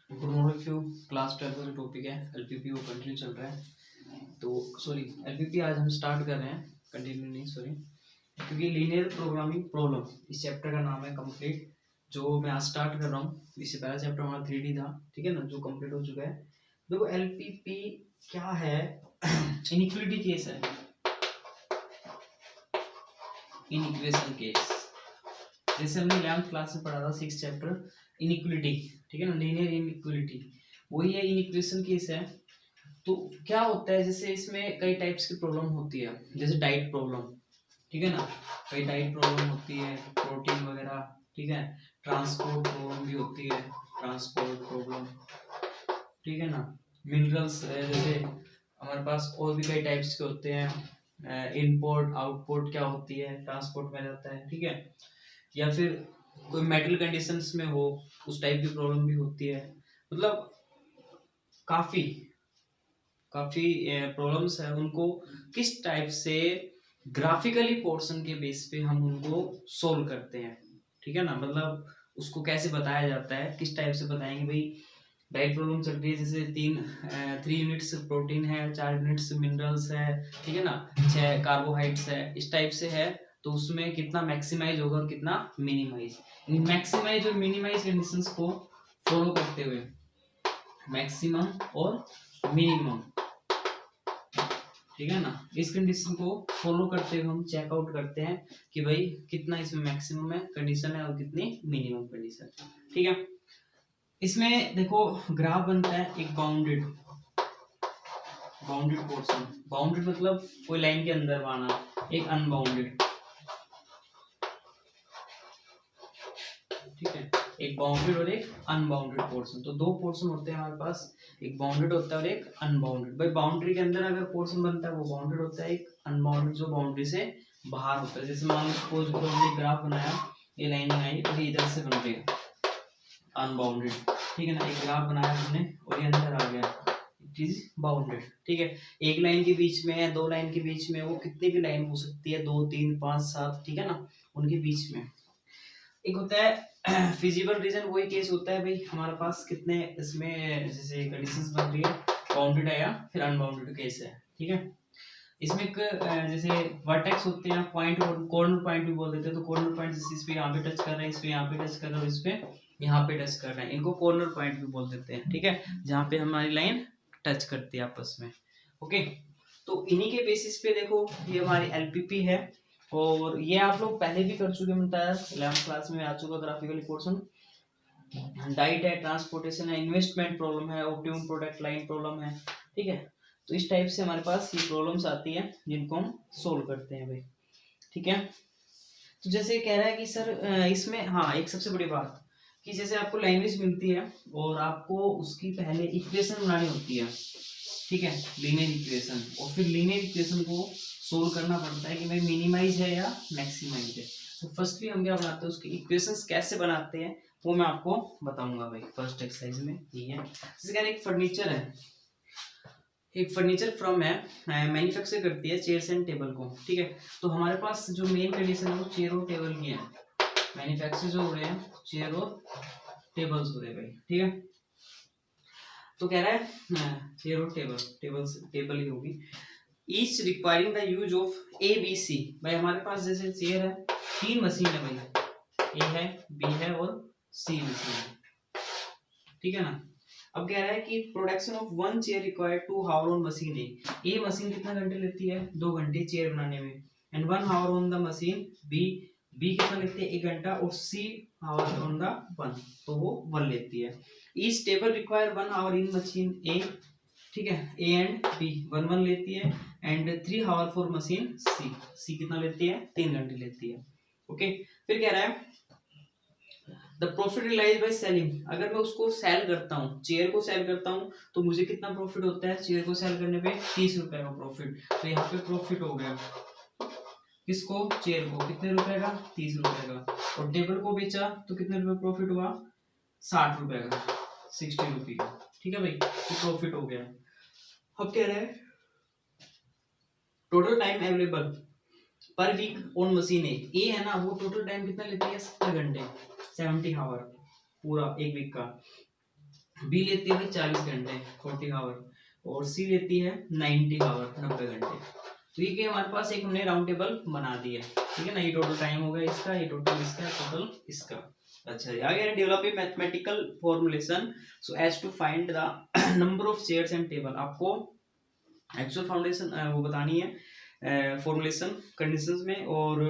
Good morning few. Class 12 का जो topic है एलपीपी वो कंटिन्यू चल रहा है। तो सॉरी एलपीपी आज हम स्टार्ट कर रहे हैं, कंटिन्यू नहीं सॉरी, क्योंकि लीनियर प्रोग्रामिंग प्रॉब्लम इस चैप्टर का नाम है कंप्लीट, जो मैं आज स्टार्ट कर रहा हूँ। इससे पहला चैप्टर हमारा 3D था, ठीक है ना, जो कंप्लीट हो चुका है। देखो एलपीपी क्या है, इनइक्वालिटी केस है, इनइक्वेशन केस। जैसे हमने 11th क्लास में पढ़ा था 6th चैप्टर इनइक्वालिटी, ठीक है ना, लीनियर इनइक्वालिटी, वही है इनइक्वेशन केस है। तो क्या होता है, जैसे इसमें कई टाइप्स की प्रॉब्लम होती है, जैसे डाइट प्रॉब्लम, ठीक है ना, कई डाइट प्रॉब्लम होती है, प्रोटीन वगैरह, ठीक है। ट्रांसपोर्ट प्रॉब्लम भी होती है, ट्रांसपोर्ट प्रॉब्लम, ठीक है ना। मिनरल्स जैसे हमारे पास और भी कई टाइप्स के होते हैं, इनपुट आउटपुट क्या होती है, ट्रांसपोर्ट में रहता है, ठीक है। या फिर कोई मेटल कंडीशंस में हो, उस टाइप की प्रॉब्लम भी होती है। मतलब काफी काफी प्रॉब्लम्स है, उनको किस टाइप से ग्राफिकली पोर्शन के बेस पे हम उनको सोल्व करते हैं, ठीक है ना। मतलब उसको कैसे बताया जाता है, किस टाइप से बताएंगे भाई। डाइट प्रॉब्लम चल रही है, जैसे 3 यूनिट्स प्रोटीन है, 4 यूनिट्स मिनरल्स है, ठीक है ना, 6 कार्बोहाइड्रेट्स है, इस टाइप से है। तो उसमें कितना मैक्सिमाइज होगा और कितना मिनिमाइज, मैक्सिमाइज और मिनिमाइज कंडीशंस को फॉलो करते हुए, मैक्सिमम और मिनिमम, ठीक है ना, इस कंडीशन को फॉलो करते हुए हम चेकआउट करते हैं कि भाई कितना इसमें मैक्सिमम है कंडीशन है और कितनी मिनिमम कंडीशन, ठीक है। इसमें देखो ग्राफ बनता है एक बाउंडेड बाउंडेड पोर्शन, बाउंडेड मतलब कोई लाइन के अंदर आना, एक अनबाउंडेड, ठीक है, एक बाउंडेड और एक अनबाउंडेड पोर्शन। तो दो पोर्शन होते हैं हमारे पास, एक बाउंडेड होता है और एक अनबाउंडेड। भाई बाउंड्री के अंदर अगर पोर्शन बनता है वो बाउंडेड होता है, एक अनबाउंडेड जो बाउंड्री से बाहर होता है। जैसे मान लो सपोज करो हमने ग्राफ बनाया, ये लाइन आई और ये इधर से बन रही है अनबाउंडेड, ठीक है ना। एक ग्राफ बनाया हमने और ये अंदर आ गया, इट इज बाउंडेड, ठीक है। एक लाइन के बीच में है, दो लाइन के बीच में, वो कितनी भी लाइन हो सकती है, 2 3 5 7, ठीक है ना, उनके बीच में। एक होता है फिजिबल रीजन, वही केस होता है भाई हमारे पास कितने इसमें जैसे कंडीशंस बन रही है, बाउंडेड है या फिर अनबाउंडेड केस है, ठीक है। इसमें एक जैसे वर्टेक्स होते हैं, पॉइंट और कॉर्नर पॉइंट भी बोल देते हैं। तो कॉर्नर पॉइंट जैसे इस पे यहाँ पे टच कर रहे हैं, इस पे यहाँ पे टच कर रहे हैं, इस पे यहाँ पे टच कर रहे हैं, इनको कॉर्नर पॉइंट भी बोल देते हैं, ठीक है, जहाँ पे हमारी लाइन टच करती है आपस में, ओके। तो इन्हीं के बेसिस पे देखो ये हमारी एलपीपी है, और ये आप लोग पहले भी कर चुके हैं, बताया 11th क्लास में आ चुका ग्राफिकल पोर्शन। डाइट है, ट्रांसपोर्टेशन है, इन्वेस्टमेंट प्रॉब्लम है, ऑप्टिमम प्रोडक्ट लाइन प्रॉब्लम है, ठीक है। तो इस टाइप से हमारे पास ये प्रॉब्लम्स आती है जिनको हम सोल्व करते हैं भाई, ठीक है। तो जैसे कह रहा है कि सर इसमें हाँ एक सबसे बड़ी बात कि जैसे आपको लैंग्वेज मिलती है और आपको उसकी पहले इक्वेशन बनानी होती है, ठीक है, लीनियर इक्वेशन, और फिर लीनियर इक्वेशन को सोल्व करना पड़ता है कि भाई मिनिमाइज है या मैक्सिमाइज है। तो फर्स्टली हम क्या बनाते हैं, उसकी इक्वेशंस कैसे बनाते हैं वो मैं आपको बताऊंगा भाई फर्स्ट एक्सरसाइज में। ये है जैसे कह रहे एक फर्नीचर है, एक फर्नीचर फर्म है, मैन्युफैक्चर करती है चेयर्स एंड टेबल को, ठीक है। तो हमारे पास जो मेन कंडीशन है वो चेयर और टेबल की है, मैन्युफैक्चर जो हो रहे हैं चेयर और टेबल्स हो रहे हैं भाई, ठीक है। तो कह रहा है चेयर और टेबल ही होगी, each requiring the use of A B C. भाई हमारे पास जैसे चेयर है, 3 मशीन है भाई, ए है, बी है और सी मशीन है, ठीक है ना। अब कह रहा है कि production of 1 chair required 2 hour on machine A machine कितना घंटे लेती है, 2 घंटे चेयर बनाने में, and 1 hour on the machine B कितना लेती है, 1 घंटा, और सी हावर ऑन द 1, तो वो 1 लेती है। ईच टेबल रिक्वायर 1 हावर इन मशीन ए, ठीक है, ए एंड बी 1 लेती है, एंड 3 हावर फॉर मशीन सी कितना लेती है, 3 घंटे लेती है, ओके। फिर कह रहा है the profit realise by selling, अगर मैं उसको सेल करता हूँ, चेयर को सेल करता हूँ, तो मुझे कितना प्रॉफिट होता है, चेयर को सेल करने पे 30 रुपए का प्रॉफिट। तो यहाँ पे प्रॉफिट हो गया किसको, चेयर को, कितने रुपए का, 30 रुपए का, और टेबल को बेचा तो कितने रुपए प्रॉफिट हुआ, 60 रुपए का, 60 रुपए का, ठीक है भाई, तो प्रॉफिट हो गया। अब कह रहे हैं total time available per week on machine A है ना, वो टोटल टाइम कितना लेती है, 70 घंटे, 70 आवर, पूरा एक वीक का। बी लेती है भाई 40 घंटे 40 आवर, और सी लेती है 90 आवर 90 घंटे। तो ये क्या हमारे पास एक हमने राउंड टेबल बना दिया, ठीक है ना। ये टोटल टाइम हो गया इसका, ये टोटल इसका, टोटल इसका। अच्छा आगे develop a mathematical formulation so as to find the number of chairs and table. आपको एक्चुअल फाउंडेशन वो बतानी है फॉर्मुलेशन कंडीशंस में, और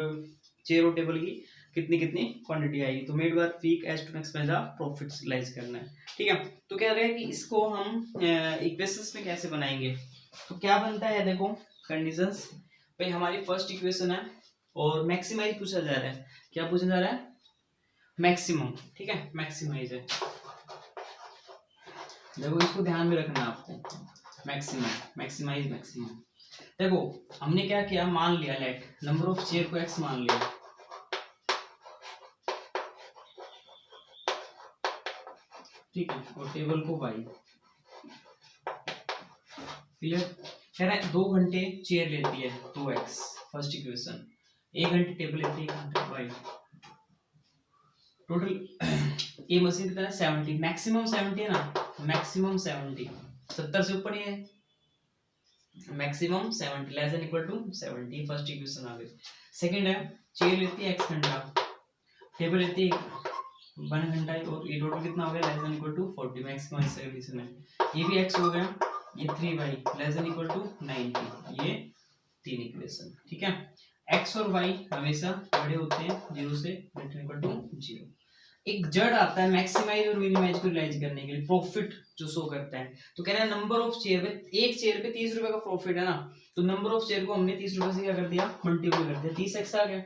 चेयर और टेबल की कितनी कितनी क्वांटिटी आएगी। तो मेड बार week as to maximise the profits realise करना है, ठीक है। तो क्या रहे कि इसको हम इक्वेशंस में कैसे बनाएंगे। तो क्या बनता है देखो कंडीशंस भाई, हमारी फर्स्ट इक्वेशन है और मैक्सिमाइज पूछा जा रहा है। क्या पूछा जा रहा है, मैक्सिमम, ठीक है, मैक्सिमाइज है। देखो इसको ध्यान में रखना आपको, मैक्सिमम मैक्सिमाइज मैक्सिमम। देखो हमने क्या किया, मान लिया लेट नंबर ऑफ चेयर को x मान लिया, ठीक है, और टेबल को y। क्लियर, कह रहा है 2 घंटे चेयर लेती है 2x फर्स्ट इक्वेशन, 1 घंटे टेबल लेती है 1 घंटे y। टोटल ये मशीन कितना है 70, मैक्सिमम 70 है ना, मैक्सिमम 70 70 से ऊपर ही है, maximum 70 less than equal to 70 first equation आ गई। सेकंड है चेयर लेती है x घंटा, टेबल लेती है 1 घंटा, और ये टोटल कितना हो गया less than equal to 40, maximum इस कंडीशन है। ये भी x हो गया, ये 3y less than equal to 90, ये 3 इक्वेशन, ठीक है। x और y हमेशा बड़े होते हैं 0 से ग्रेटर इक्वल टू 0। एक जड़ आता है मैक्सिमाइज और मिनिमाइज को रियलाइज करने के लिए, प्रॉफिट जो शो करता है। तो कह रहा है नंबर ऑफ चेयर पे, एक चेयर पे 30 रुपए का प्रॉफिट है ना, तो नंबर ऑफ चेयर को हमने 30 रुपए से क्या कर दिया, मल्टीपल कर दिया, 30x आ गया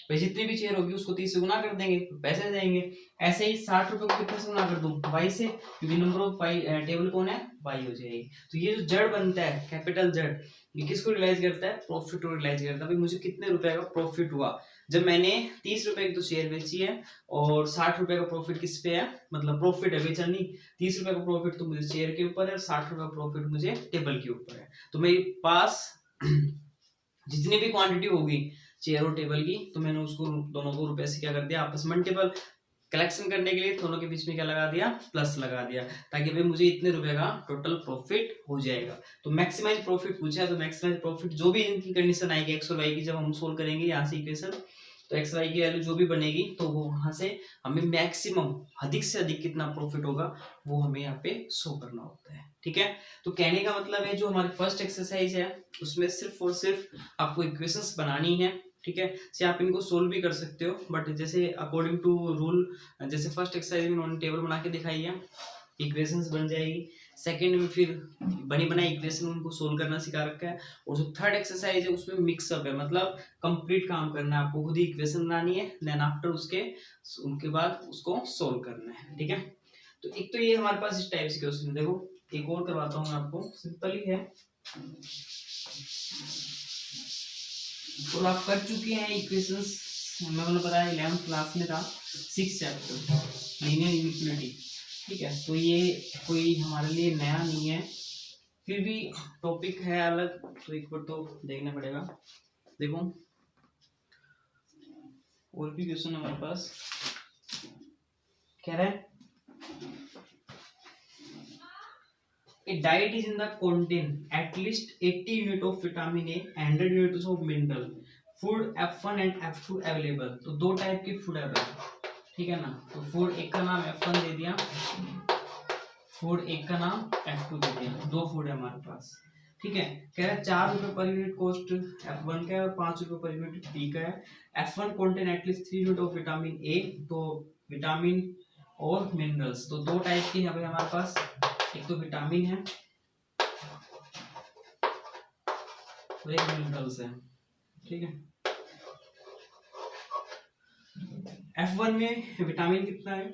भाई। जितनी भी चेयर होगी उसको 30 से गुना कर देंगे तो पैसे जाएंगे। ऐसे ही 60 रुपए को कितने से गुना कर दूं, y से, क्योंकि नंबर ऑफ y टेबल कौन है, y हो जाएगी। तो ये जो जड़ बनता है कैपिटल जड़, ये किसको रियलाइज करता है, प्रॉफिट को रियलाइज करता है। भाई मुझे कितने रुपए का प्रॉफिट हुआ जब मैंने 30 रुपए की तो शेयर बेची है, और 60 रुपए का प्रॉफिट किस पे है, मतलब प्रॉफिट है, बेचा नहीं। 30 रुपए का प्रॉफिट तो मुझे शेयर के ऊपर है, और 60 रुपए का प्रॉफिट मुझे टेबल के ऊपर है। तो मेरे पास जितनी भी क्वांटिटी होगी चेयर और टेबल की, तो मैंने उसको दोनों को रुपए से क्या कर दिया, आपस में मल्टीपल कलेक्शन करने के लिए दोनों के बीच में क्या लगा दिया, प्लस लगा दिया, ताकि भाई मुझे इतने रुपए का टोटल प्रॉफिट हो जाएगा। तो मैक्सिमाइज प्रॉफिट पूछा है, तो मैक्सिमाइज प्रॉफिट जो भी इनकी कंडीशन आएगी एक्स और वाई की, जब हम सोल्व करेंगे यहाँ से इक्वेशन, तो एक्स वाई की वैल्यू जो भी बनेगी, तो वो वहां से हमें मैक्सिमम अधिक से अधिक कितना प्रॉफिट होगा वो हमें यहाँ पे शो करना होता है, ठीक है। तो कहने का मतलब है जो हमारी फर्स्ट एक्सरसाइज है उसमें सिर्फ और सिर्फ आपको इक्वेशंस बनानी है, ठीक है। से आप इनको सोल्व भी कर सकते हो, बट जैसे अकॉर्डिंग टू रूल, जैसे फर्स्ट एक्सरसाइज में उन्होंने टेबल बना के दिखाई है, इक्वेशंस बन जाएगी। सेकंड में फिर बनी बनाई इक्वेशन उनको सोल्व करना सिखा रखा है, और जो थर्ड एक्सरसाइज है उसमें मिक्सअप है, मतलब कंप्लीट काम करना है आपको, खुद ही इक्वेशन बनानी है, देन आफ्टर उनके बाद उसको सोल्व करना है, ठीक है। तो एक तो ये हमारे पास इस टाइप से क्वेश्चन, देखो एक और करवाता हूँ मैं आपको, सिंपल ही है, और आप कर चुके हैं इक्वेशंस, मैंने बताया 11th क्लास में था 6 चैप्टर लीनियर इनइक्वालिटी, ठीक है। तो ये कोई हमारे लिए नया नहीं है, फिर भी टॉपिक है अलग, तो एक बार तो देखना पड़ेगा। देखो और भी क्वेश्चन हमारे पास, कह रहा है A diet is in the contain at least 80 unit of vitamin A, 100 units of mineral. Food F1 and F2 available. तो दो टाइप के फूड अवेलेबल, ठीक है ना। तो फूड एक का नाम F1 दे दिया, फूड एक का नाम F2 दे दिया, दो फूड है हमारे पास, ठीक है। कह रहा है 4 रुपए पर यूनिट कॉस्ट F1 का है और 5 रुपए पर यूनिट B का है। F1 contain at least 3 unit of vitamin A, तो विटामिन और मिनरल्स, तो दो टाइप की है हमारे पास, एक तो विटामिन है और एक मिनरल्स है, ठीक है। F1 में विटामिन कितना है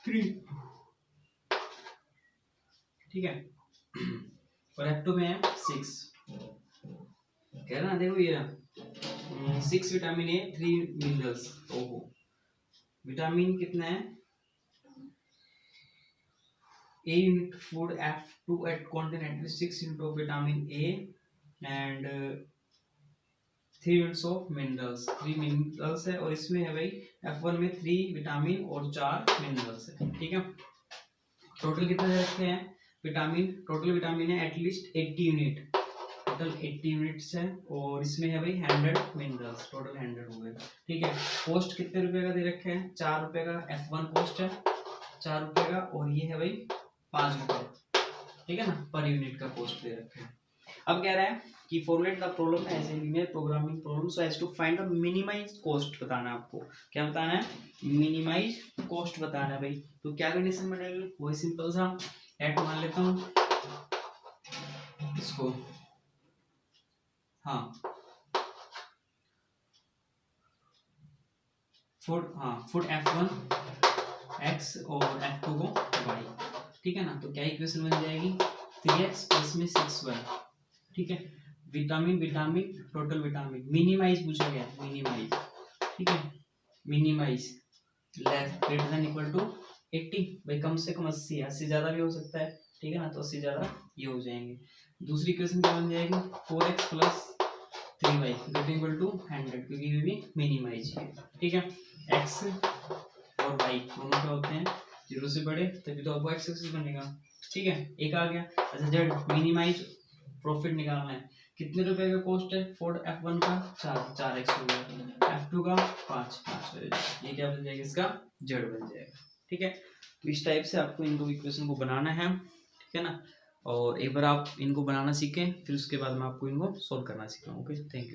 3, ठीक है, और F2 में है 6, कह रहा ना, देखो ये 6 विटामिन ए 3 मिनरल्स। ओहो, विटामिन कितना है, A unit food F2 at contain at least 6 unit of vitamin A and 3 units of minerals, 3 minerals है, और इसमें है भाई F1 में 3 विटामिन और 4 मिनरल्स है, ठीक है। टोटल कितने दे रखे हैं विटामिन, टोटल विटामिन है एटलीस्ट 80 यूनिट, टोटल 80 यूनिट्स है, और इसमें है भाई 100 मिनरल्स, टोटल 100 हो गए। ठीक है, कॉस्ट कितने रुपए का दे रखे हैं, 4 रुपए का F1 कॉस्ट है, 4 रुपए का, और ये है भाई 5 रुपए, ठीक है ना, पर यूनिट का कॉस्ट दे रखे हैं। अब कह रहा है कि formulate the problem as a linear programming problem so as to find the minimise cost बताना है आपको। क्या बताना है, मिनिमाइज कॉस्ट बताना है भाई। तो क्या कंडीशन बनेगी, वही सिंपल सा एट मान लेता हूँ इसको, हाँ फुट F1 x और F2 को y, ठीक है ना। तो क्या इक्वेशन बन जाएगी, 3x प्लस में 6y, ठीक है। विटामिन टोटल विटामिन, मिनिमाइज पूछा गया, मिनिमाइज, ठीक है, minimise less greater than equal to 80, भाई कम से कम 80 है, 80 ज्यादा भी हो सकता है, ठीक है ना, तो 80 ज्यादा ये हो जाएंगे। दूसरी इक्वेशन क्या बन जाएगी, 4x plus 3y equal to 100, क्योंकि ये भी मिनिमाइज है, ठीक है। x और y दोनों क्या होते हैं 0 से बड़े, तभी तो आपको x एक्सिस बनेगा, ठीक है। एक आ गया। अच्छा z मिनिमाइज प्रॉफिट निकालना है, कितने रुपए का कॉस्ट है, फोर्ड F1 का 4x हो गया, F2 का 5 हो जाएगा, ये क्या बन जाएगा, इसका z बन जाएगा, ठीक है। तो इस टाइप से आपको इनको इक्वेशन को बनाना है, ठीक है ना। और एक बार आप इनको बनाना सीखें, फिर उसके बाद मैं आपको इनको सोल्व करना सिखाऊंगा। Okay, thank you.